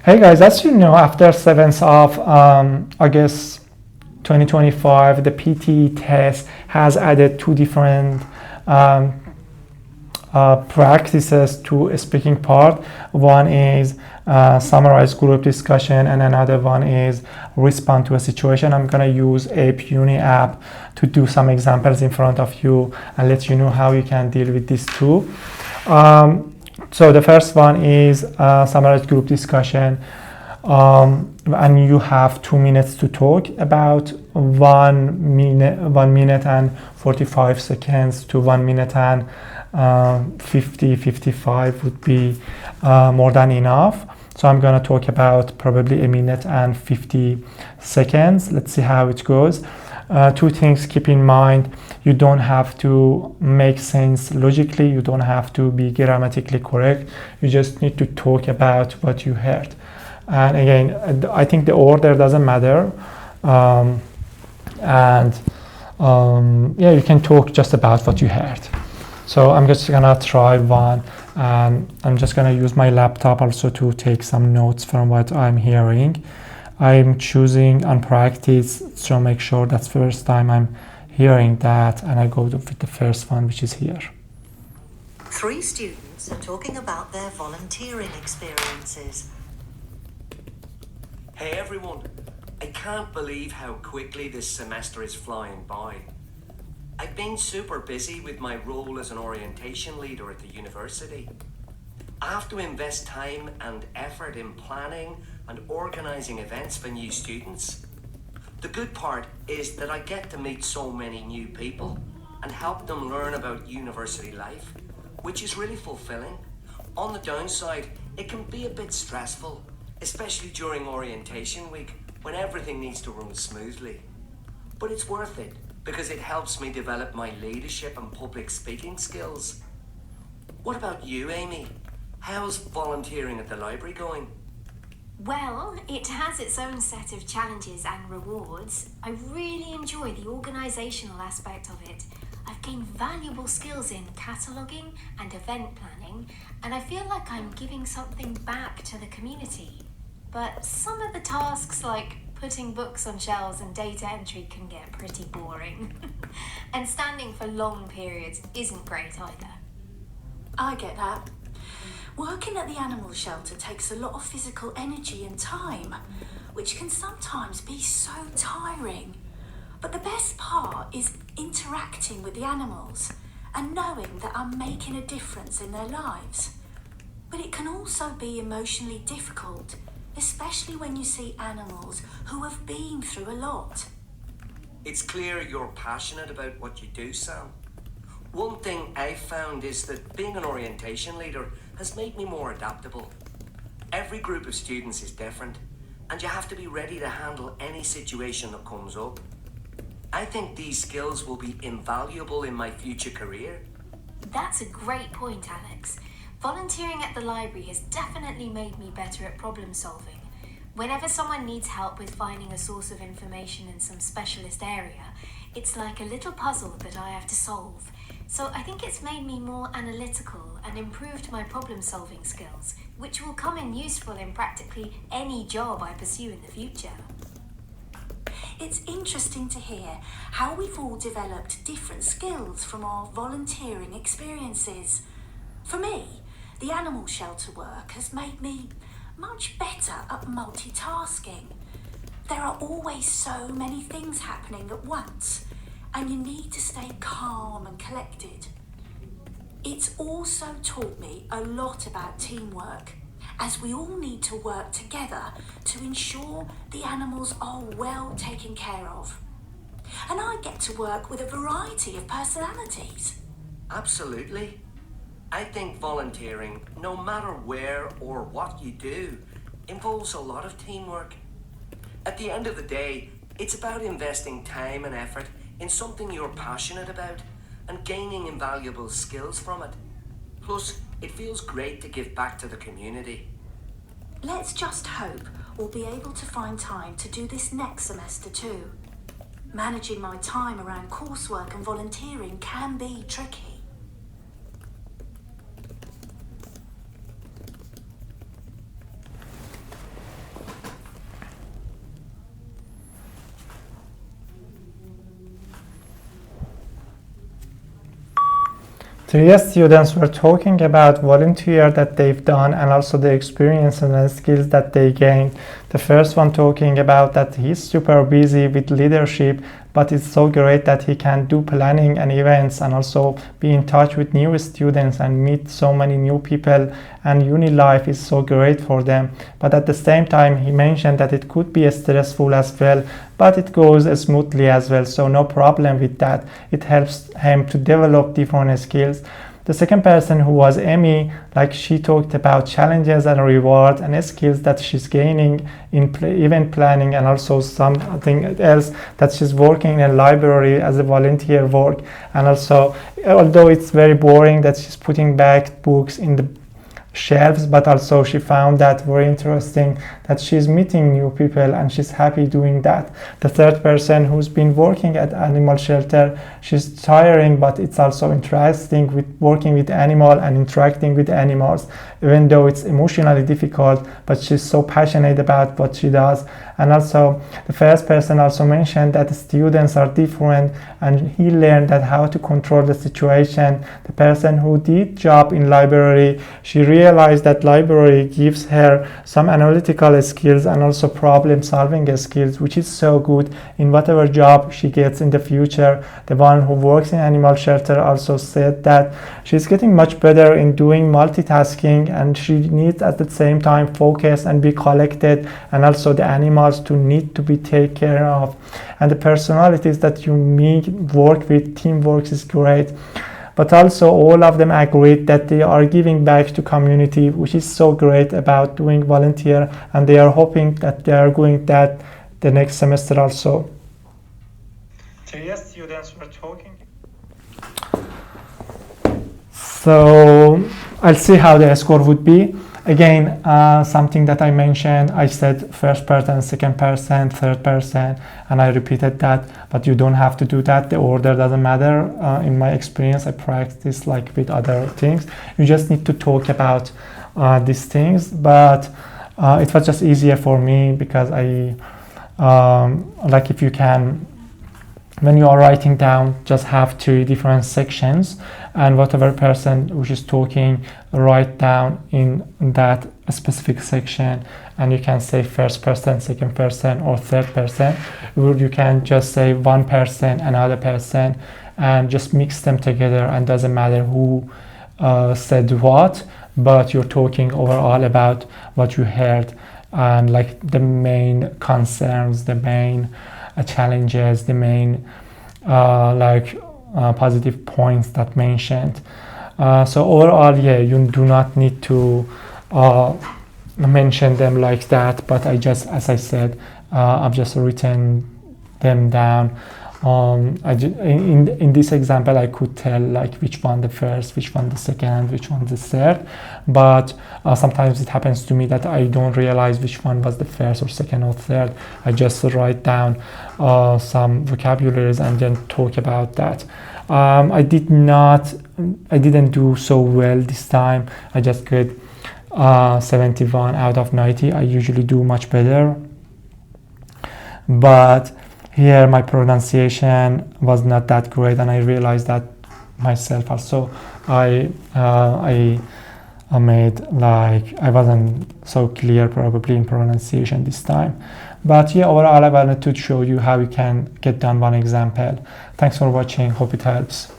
Hey guys, as you know, after 7th of August 2025, the PTE test has added two different practices to a speaking part. One is summarize group discussion, and another one is respond to a situation. I'm going to use Ape Uni app to do some examples in front of you and let you know how you can deal with these two. So the first one is summarize group discussion, and you have 2 minutes to talk. About 1 minute and 45 seconds to 1 minute and 55 would be more than enough. So I'm going to talk about probably 1 minute and 50 seconds. Let's see how it goes. Two things keep in mind: you don't have to make sense logically, you don't have to be grammatically correct, you just need to talk about what you heard. And again, I think the order doesn't matter, yeah, you can talk just about what you heard. So I'm just gonna try one, and I'm just gonna use my laptop also to take some notes from what I'm hearing. I'm choosing on practice, so make sure that's first time I'm hearing that, and I go with the first one, which is here. 3 students are talking about their volunteering experiences. Hey everyone, I can't believe how quickly this semester is flying by. I've been super busy with my role as an orientation leader at the university. I have to invest time and effort in planning and organising events for new students. The good part is that I get to meet so many new people and help them learn about university life, which is really fulfilling. On the downside, it can be a bit stressful, especially during orientation week when everything needs to run smoothly. But it's worth it because it helps me develop my leadership and public speaking skills. What about you, Amy? How's volunteering at the library going? Well, it has its own set of challenges and rewards. I really enjoy the organisational aspect of it. I've gained valuable skills in cataloguing and event planning, and I feel like I'm giving something back to the community. But some of the tasks, like putting books on shelves and data entry, can get pretty boring. And standing for long periods isn't great either. I get that. Working at the animal shelter takes a lot of physical energy and time, which can sometimes be so tiring. But the best part is interacting with the animals and knowing that I'm making a difference in their lives. But it can also be emotionally difficult, especially when you see animals who have been through a lot. It's clear you're passionate about what you do, Sam. One thing I've found is that being an orientation leader has made me more adaptable. Every group of students is different, and you have to be ready to handle any situation that comes up. I think these skills will be invaluable in my future career. That's a great point, Alex. Volunteering at the library has definitely made me better at problem solving. Whenever someone needs help with finding a source of information in some specialist area, it's like a little puzzle that I have to solve. So I think it's made me more analytical and improved my problem-solving skills, which will come in useful in practically any job I pursue in the future. It's interesting to hear how we've all developed different skills from our volunteering experiences. For me, the animal shelter work has made me much better at multitasking. There are always so many things happening at once, and you need to stay calm and collected. It's also taught me a lot about teamwork, as we all need to work together to ensure the animals are well taken care of. And I get to work with a variety of personalities. Absolutely. I think volunteering, no matter where or what you do, involves a lot of teamwork. At the end of the day, it's about investing time and effort in something you're passionate about and gaining invaluable skills from it. Plus, it feels great to give back to the community. Let's just hope we'll be able to find time to do this next semester too. Managing my time around coursework and volunteering can be tricky. Three students were talking about volunteer that they've done and also the experiences and skills that they gained. The first one talking about that he's super busy with leadership, but it's so great that he can do planning and events and also be in touch with new students and meet so many new people, and uni life is so great for them. But at the same time, he mentioned that it could be stressful as well, but it goes smoothly as well, so no problem with that. It helps him to develop different skills. The second person, who was Emmy, like she talked about challenges and rewards and skills that she's gaining in event planning, and also something else that she's working in a library as a volunteer work. And also, although it's very boring that she's putting back books in the shelves, but also she found that very interesting that she's meeting new people and she's happy doing that. The third person, who's been working at animal shelter, she's tiring, but it's also interesting with working with animal and interacting with animals, even though it's emotionally difficult, but she's so passionate about what she does. And also the first person also mentioned that the students are different and he learned that how to control the situation. The person who did job in library, she realized that library gives her some analytical skills and also problem solving skills, which is so good in whatever job she gets in the future. The one who works in animal shelter also said that she's getting much better in doing multitasking, and she needs at the same time focus and be collected, and also the animals to need to be taken care of. And the personalities that you meet, work with, teamwork is great. But also all of them agreed that they are giving back to community, which is so great about doing volunteer, and they are hoping that they are going that the next semester also. Three students were talking. So I'll see how the score would be. Again, something that I mentioned, I said first person, second person, third person, and I repeated that, but you don't have to do that. The order doesn't matter. In my experience, I practice like with other things. You just need to talk about these things, but it was just easier for me because I, like if you can, when you are writing down, just have 3 different sections, and whatever person which is talking, write down in that specific section, and you can say first person, second person, or third person. Or you can just say one person, another person, and just mix them together, and doesn't matter who said what, but you're talking overall about what you heard, and like the main concerns, the main challenges, the main positive points that mentioned. So overall, yeah, you do not need to mention them like that, but I just, as I said, I've just written them down. In this example, I could tell like which one the first, which one the second, which one the third, but sometimes it happens to me that I don't realize which one was the first or second or third. I just write down some vocabularies and then talk about that. I didn't do so well this time. I just got 71 out of 90. I usually do much better, but here my pronunciation was not that great, and I realized that myself also. I made like I wasn't so clear probably in pronunciation this time. But yeah, overall I wanted to show you how you can get done one example. Thanks for watching, hope it helps.